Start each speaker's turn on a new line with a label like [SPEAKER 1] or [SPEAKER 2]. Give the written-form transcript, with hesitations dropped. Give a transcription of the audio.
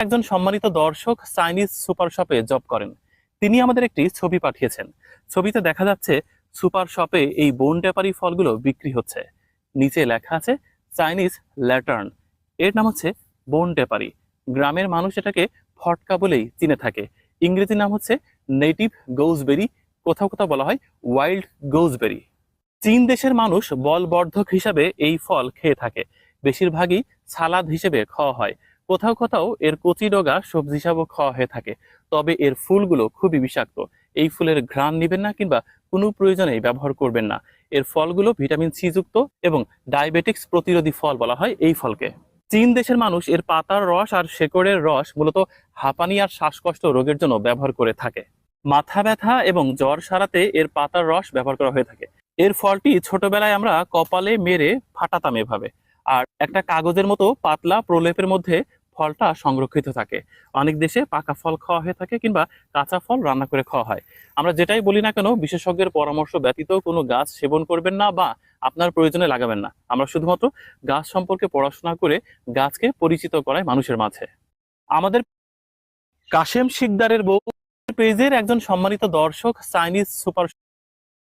[SPEAKER 1] একজন সম্মানিত দর্শক চাইনিজ সুপার শপে জব করেন। তিনি আমাদের একটি ছবি পাঠিয়েছেন। ছবিতে দেখা যাচ্ছে সুপার শপে এই বোন ট্যাপারি ফলগুলো বিক্রি হচ্ছে। নিচে লেখা আছে চাইনিজ ল্যাটার্ন। এর নাম হচ্ছে বোন ট্যাপারি। গ্রামের মানুষ এটাকে ফটকা বলেই চিনে থাকে। ইংরেজি নাম হচ্ছে নেটিভ গোজবেরি, কোথাও কোথাও বলা হয় ওয়াইল্ড গোজবেরি। চীন দেশের মানুষ বলবর্ধক হিসাবে এই ফল খেয়ে থাকে। বেশিরভাগই সালাদ হিসেবে খাওয়া হয়। কোথাও কোথাও এর কচি ডগা সবজি হিসাবেও খাওয়া হয়ে থাকে। তবে এর ফুলগুলো খুবই বিষাক্ত। এই ফুলের ঘ্রাণ নেবেন না কিংবা কোনো প্রয়োজনেই ব্যবহার করবেন না। এর ফলগুলো ভিটামিন সি যুক্ত এবং ডায়াবেটিক্স প্রতিরোধী ফল বলা হয় এই ফলকে। চীন দেশের মানুষ এর পাতার রস আর শেকড়ের রস মূলত হাঁপানি আর শ্বাসকষ্ট রোগের জন্য ব্যবহার করে থাকে। মাথা ব্যথা এবং জ্বর সারাতে এর পাতার রস ব্যবহার করা হয়ে থাকে। এর ফলটি ছোটবেলায় আমরা কপালে মেরে ফাটাতাম এভাবে। আর একটা কাগজের মতো পাতলা প্রলেপের মধ্যে ফলটা সংরক্ষিত থাকে। অনেক দেশে পাকা ফল খাওয়া হয়ে থাকে কিংবা কাঁচা ফল রান্না করে খাওয়া হয়। আমরা যেটাই বলি না কেন, বিশেষজ্ঞের পরামর্শ ব্যতীত কোনো গাছ সেবন করবেন না বা আপনার প্রয়োজনে লাগাবেন না। আমরা শুধুমাত্র গাছ সম্পর্কে পড়াশোনা করে গাছকে পরিচিত করাই মানুষের মাঝে। আমাদের কাশেম শিকদারের বউ পেজের একজন সম্মানিত দর্শক চাইনিজ সুপার